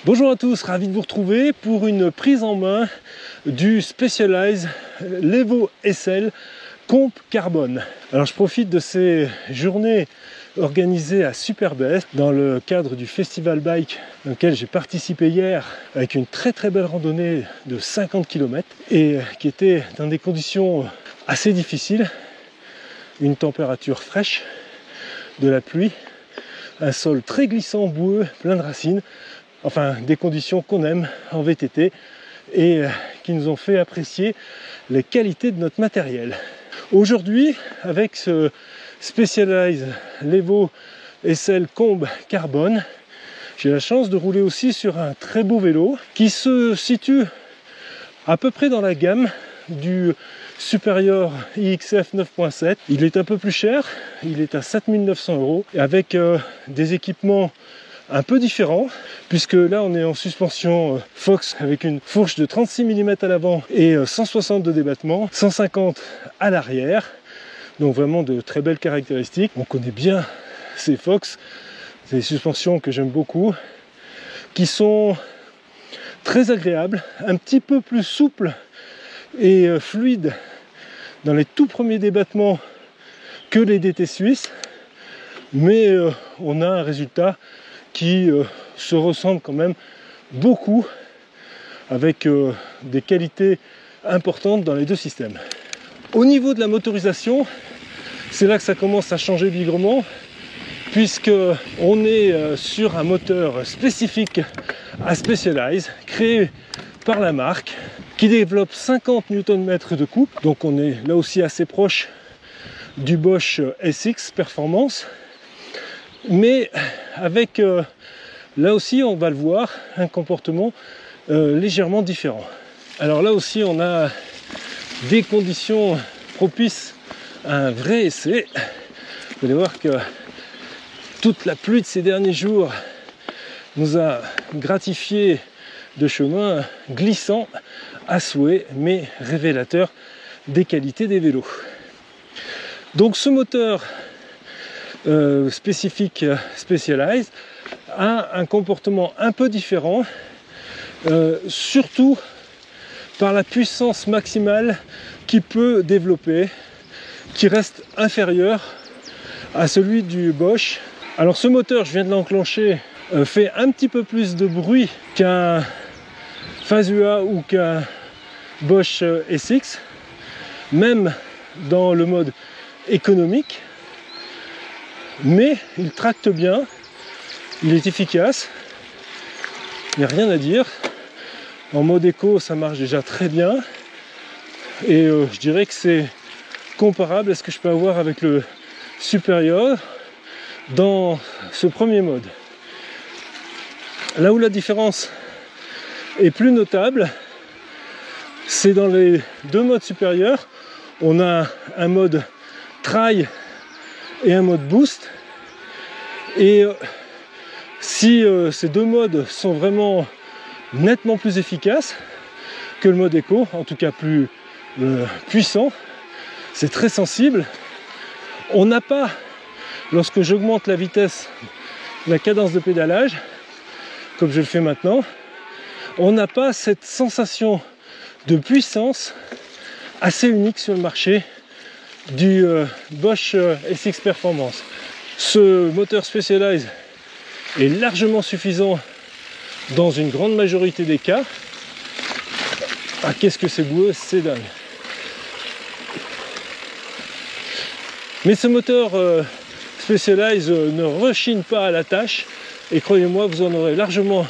Bonjour à tous, ravi de vous retrouver pour une prise en main du Specialized Levo SL Comp Carbone. Alors je profite de ces journées organisées à Superbest dans le cadre du Festival Bike dans lequel j'ai participé hier avec une très belle randonnée de 50 km et qui était dans des conditions assez difficiles, une température fraîche, de la pluie, un sol très glissant, boueux, plein de racines. Enfin, des conditions qu'on aime en VTT et qui nous ont fait apprécier les qualités de notre matériel. Aujourd'hui, avec ce Specialized Levo SL Comp Carbone, j'ai la chance de rouler aussi sur un très beau vélo qui se situe à peu près dans la gamme du Superior IXF 9.7. Il est un peu plus cher, il est à 7 900 € avec des équipements un peu différent, puisque là on est en suspension Fox avec une fourche de 36 mm à l'avant et 160 de débattement, 150 à l'arrière, donc vraiment de très belles caractéristiques. On connaît bien ces Fox, c'est des suspensions que j'aime beaucoup, qui sont très agréables, un petit peu plus souples et fluides dans les tout premiers débattements que les DT suisses, mais on a un résultat qui se ressemble quand même beaucoup avec des qualités importantes dans les deux systèmes. Au niveau de la motorisation, c'est là que ça commence à changer bigrement, puisque on est sur un moteur spécifique à Specialized, créé par la marque, qui développe 50 Nm de coupe, donc on est là aussi assez proche du Bosch SX Performance, mais avec là aussi on va le voir un comportement légèrement différent. Alors là aussi on a des conditions propices à un vrai essai. Vous allez voir que toute la pluie de ces derniers jours nous a gratifié de chemins glissants à souhait, mais révélateurs des qualités des vélos. Donc ce moteur spécifique Specialized a un comportement un peu différent, surtout par la puissance maximale qu'il peut développer, qui reste inférieur à celui du Bosch. Alors ce moteur, je viens de l'enclencher, fait un petit peu plus de bruit qu'un Fazua ou qu'un Bosch SX, même dans le mode économique, mais il tracte bien, il est efficace, il n'y a rien à dire. En mode éco ça marche déjà très bien et je dirais que c'est comparable à ce que je peux avoir avec le Superior dans ce premier mode. Là où la différence est plus notable, c'est dans les deux modes supérieurs. On a un mode trail et un mode boost, et si ces deux modes sont vraiment nettement plus efficaces que le mode éco, en tout cas plus puissant, c'est très sensible. On n'a pas, lorsque j'augmente la vitesse, la cadence de pédalage, comme je le fais maintenant, on n'a pas cette sensation de puissance assez unique sur le marché du Bosch SX Performance. Ce moteur Specialized est largement suffisant dans une grande majorité des cas. Ah, qu'est-ce que c'est boueux, c'est dingue. Mais ce moteur Specialized ne rechigne pas à la tâche, et croyez-moi, vous en aurez largement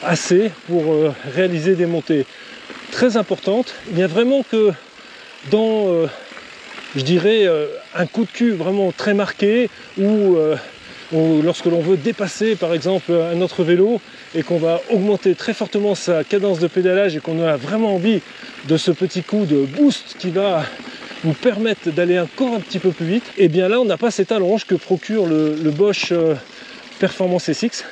assez pour réaliser des montées très importantes. Il n'y a vraiment que dans je dirais un coup de cul vraiment très marqué, ou lorsque l'on veut dépasser par exemple un autre vélo et qu'on va augmenter très fortement sa cadence de pédalage et qu'on a vraiment envie de ce petit coup de boost qui va nous permettre d'aller encore un petit peu plus vite, et bien là on n'a pas cette allonge que procure le Bosch Performance SX,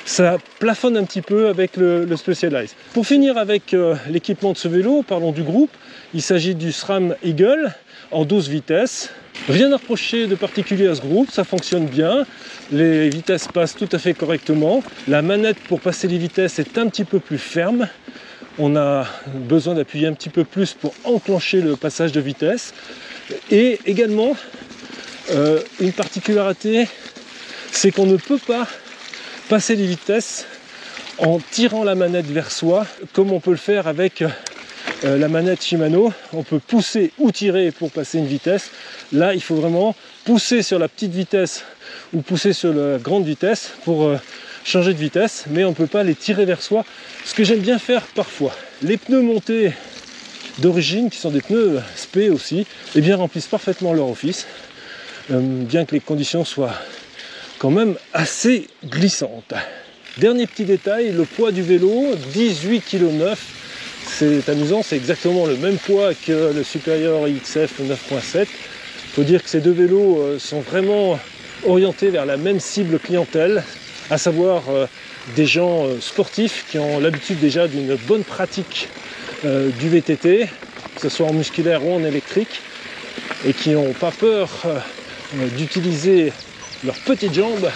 ça plafonne un petit peu avec le Specialized. Pour finir avec l'équipement de ce vélo, parlons du groupe. Il s'agit du SRAM Eagle en 12 vitesses. Rien à reprocher de particulier à ce groupe, ça fonctionne bien. Les vitesses passent tout à fait correctement. La manette pour passer les vitesses est un petit peu plus ferme. On a besoin d'appuyer un petit peu plus pour enclencher le passage de vitesse. Et également, une particularité, c'est qu'on ne peut pas passer les vitesses en tirant la manette vers soi, comme on peut le faire avec la manette Shimano. On peut pousser ou tirer pour passer une vitesse. Là, il faut vraiment pousser sur la petite vitesse ou pousser sur la grande vitesse pour changer de vitesse, mais on ne peut pas les tirer vers soi, ce que j'aime bien faire parfois. Les pneus montés d'origine, qui sont des pneus spé aussi, eh bien, remplissent parfaitement leur office, bien que les conditions soient quand même assez glissantes. Dernier petit détail, le poids du vélo, 18,9 kg. C'est amusant, c'est exactement le même poids que le Superior XF 9.7. Il faut dire que ces deux vélos sont vraiment orientés vers la même cible clientèle, à savoir des gens sportifs qui ont l'habitude déjà d'une bonne pratique du VTT, que ce soit en musculaire ou en électrique, et qui n'ont pas peur d'utiliser leurs petites jambes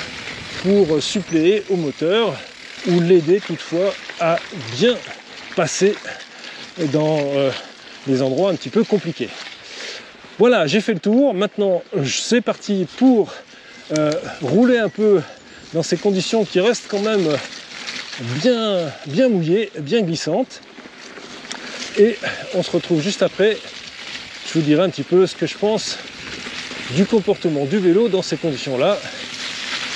pour suppléer au moteur ou l'aider toutefois à bien passer dans des endroits un petit peu compliqués. Voilà, j'ai fait le tour. Maintenant, c'est parti pour rouler un peu dans ces conditions qui restent quand même bien mouillées, bien glissantes. Et on se retrouve juste après. Je vous dirai un petit peu ce que je pense du comportement du vélo dans ces conditions-là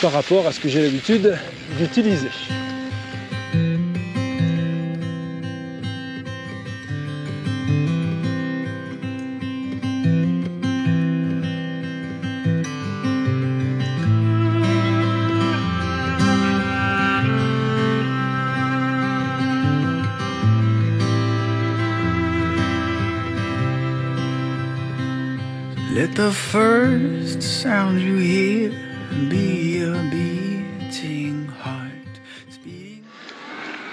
par rapport à ce que j'ai l'habitude d'utiliser. Let the first sound you hear be a beating heart.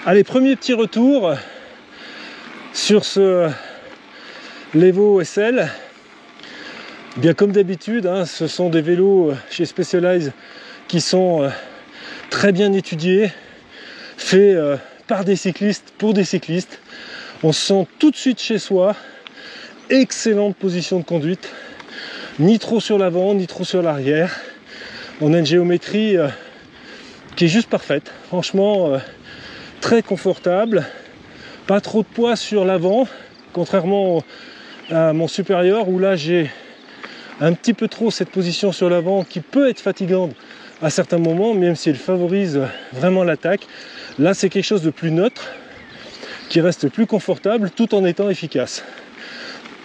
Allez, premier petit retour sur ce Levo SL. Bien comme d'habitude, hein, ce sont des vélos chez Specialized qui sont très bien étudiés, faits par des cyclistes pour des cyclistes. On se sent tout de suite chez soi. Excellente position de conduite. Ni trop sur l'avant, ni trop sur l'arrière. On a une géométrie qui est juste parfaite. Franchement, très confortable. Pas trop de poids sur l'avant, contrairement à mon supérieur, où là j'ai un petit peu trop cette position sur l'avant qui peut être fatigante à certains moments, même si elle favorise vraiment l'attaque. Là, c'est quelque chose de plus neutre, qui reste plus confortable, tout en étant efficace.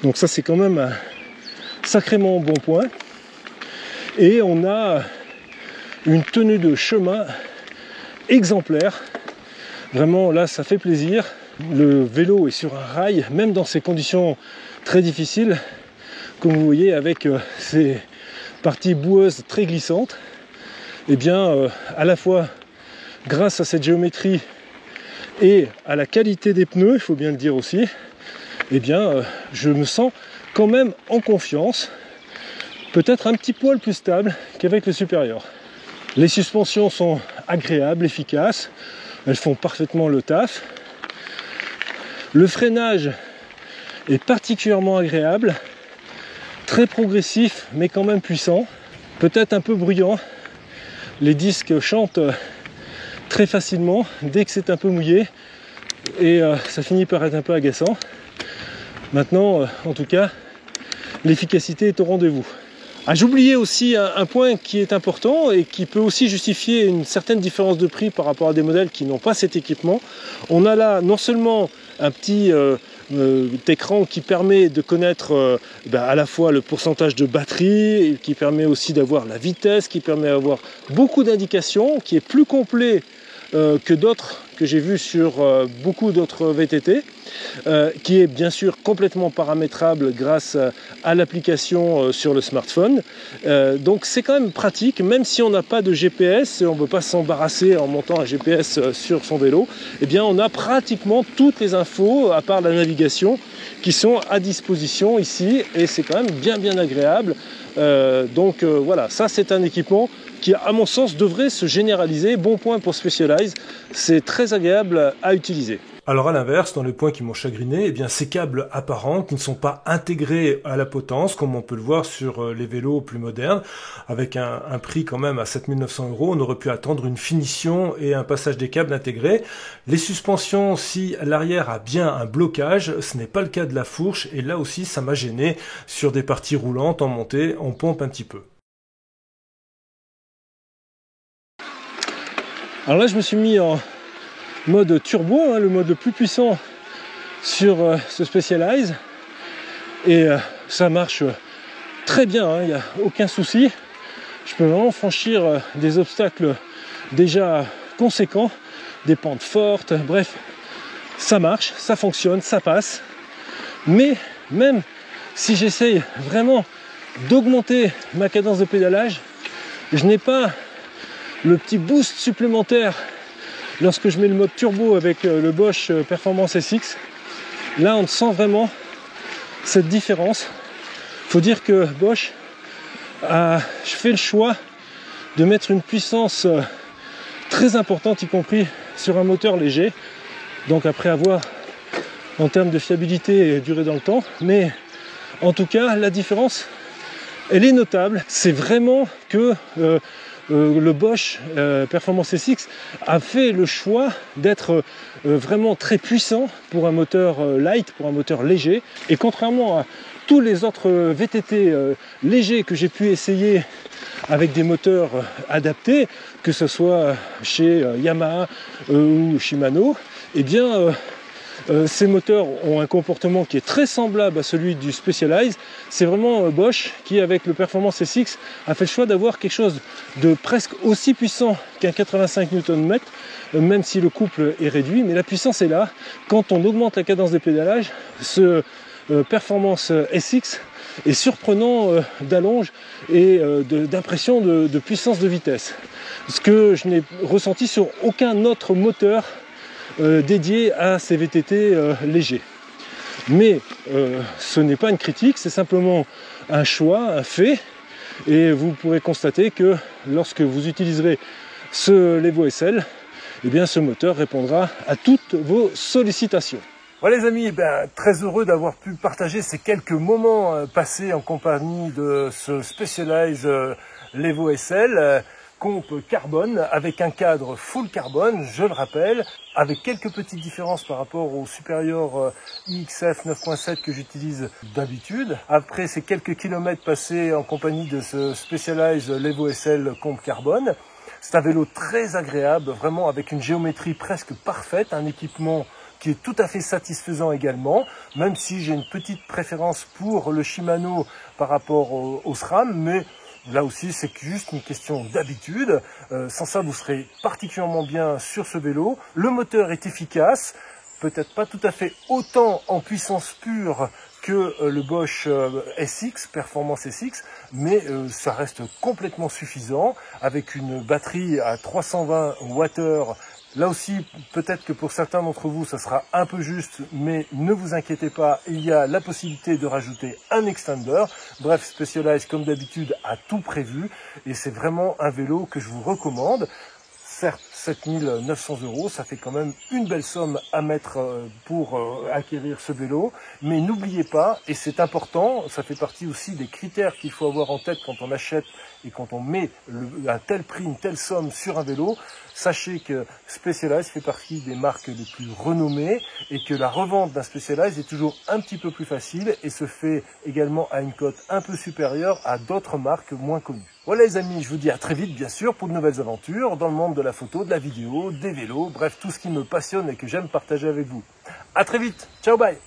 Donc ça, c'est quand même un sacrément bon point. Et on a une tenue de chemin exemplaire. Vraiment, là, ça fait plaisir. Le vélo est sur un rail, même dans ces conditions très difficiles, comme vous voyez, avec ces parties boueuses très glissantes. Et bien, à la fois grâce à cette géométrie et à la qualité des pneus, il faut bien le dire aussi, eh bien, je me sens quand même en confiance, peut-être un petit poil plus stable qu'avec le supérieur. Les suspensions sont agréables, efficaces, elles font parfaitement le taf. Le freinage est particulièrement agréable, très progressif mais quand même puissant, peut-être un peu bruyant. Les disques chantent très facilement dès que c'est un peu mouillé et ça finit par être un peu agaçant. Maintenant, en tout cas, l'efficacité est au rendez-vous. Ah, j'oubliais aussi un point qui est important et qui peut aussi justifier une certaine différence de prix par rapport à des modèles qui n'ont pas cet équipement. On a là non seulement un petit écran qui permet de connaître à la fois le pourcentage de batterie, qui permet aussi d'avoir la vitesse, qui permet d'avoir beaucoup d'indications, qui est plus complet que d'autres que j'ai vus sur beaucoup d'autres VTT, qui est bien sûr complètement paramétrable grâce à l'application sur le smartphone. Donc c'est quand même pratique, même si on n'a pas de GPS, on ne peut pas s'embarrasser en montant un GPS sur son vélo, eh bien on a pratiquement toutes les infos, à part la navigation, qui sont à disposition ici, et c'est quand même bien agréable. Voilà, ça c'est un équipement qui à mon sens devrait se généraliser. Bon point pour Specialized, c'est très agréable à utiliser. Alors à l'inverse, dans les points qui m'ont chagriné, eh bien ces câbles apparents qui ne sont pas intégrés à la potence, comme on peut le voir sur les vélos plus modernes, avec un prix quand même à 7 900 €, on aurait pu attendre une finition et un passage des câbles intégrés. Les suspensions, si l'arrière a bien un blocage, ce n'est pas le cas de la fourche, et là aussi ça m'a gêné sur des parties roulantes en montée, on pompe un petit peu. Alors là je me suis mis en mode turbo, le mode le plus puissant sur ce Specialized, et ça marche très bien, il n'y a aucun souci. Je peux vraiment franchir des obstacles déjà conséquents, des pentes fortes, bref, ça marche, ça fonctionne, ça passe. Mais même si j'essaye vraiment d'augmenter ma cadence de pédalage, je n'ai pas le petit boost supplémentaire lorsque je mets le mode turbo avec le Bosch Performance SX. Là on sent vraiment cette différence. Il faut dire que Bosch a fait le choix de mettre une puissance très importante, y compris sur un moteur léger, donc après avoir en termes de fiabilité et durée dans le temps, mais en tout cas la différence elle est notable. C'est vraiment que le Bosch Performance SX a fait le choix d'être vraiment très puissant pour un moteur light, pour un moteur léger, et contrairement à tous les autres VTT légers que j'ai pu essayer avec des moteurs adaptés, que ce soit chez Yamaha ou Shimano, eh bien ces moteurs ont un comportement qui est très semblable à celui du Specialized. C'est vraiment Bosch qui, avec le Performance SX, a fait le choix d'avoir quelque chose de presque aussi puissant qu'un 85 Nm, même si le couple est réduit, mais la puissance est là. Quand on augmente la cadence des pédalages, ce Performance SX est surprenant d'allonge et d'impression de puissance de vitesse. Ce que je n'ai ressenti sur aucun autre moteur dédié à ces VTT légers. Mais ce n'est pas une critique, c'est simplement un choix, un fait, et vous pourrez constater que lorsque vous utiliserez ce Levo SL, eh bien ce moteur répondra à toutes vos sollicitations. Voilà les amis, très heureux d'avoir pu partager ces quelques moments passés en compagnie de ce Specialized Levo SL. Comp carbone avec un cadre full carbone, je le rappelle, avec quelques petites différences par rapport au supérieur IXF 9.7 que j'utilise d'habitude. Après ces quelques kilomètres passés en compagnie de ce Specialized Levo SL Comp carbone, c'est un vélo très agréable, vraiment avec une géométrie presque parfaite, un équipement qui est tout à fait satisfaisant également, même si j'ai une petite préférence pour le Shimano par rapport au SRAM, mais là aussi, c'est juste une question d'habitude. Sans ça, vous serez particulièrement bien sur ce vélo. Le moteur est efficace, peut-être pas tout à fait autant en puissance pure que le Bosch SX, Performance SX, mais ça reste complètement suffisant, avec une batterie à 320 Wh. Là aussi, peut-être que pour certains d'entre vous, ça sera un peu juste, mais ne vous inquiétez pas, il y a la possibilité de rajouter un extender. Bref, Specialized, comme d'habitude, a tout prévu, et c'est vraiment un vélo que je vous recommande. Certes, 7 900 €, ça fait quand même une belle somme à mettre pour acquérir ce vélo, mais n'oubliez pas, et c'est important, ça fait partie aussi des critères qu'il faut avoir en tête quand on achète et quand on met un tel prix, une telle somme sur un vélo. Sachez que Specialized fait partie des marques les plus renommées et que la revente d'un Specialized est toujours un petit peu plus facile et se fait également à une cote un peu supérieure à d'autres marques moins connues. Voilà les amis, je vous dis à très vite bien sûr pour de nouvelles aventures dans le monde de la photo, de la vidéo, des vélos, bref tout ce qui me passionne et que j'aime partager avec vous. À très vite, ciao bye.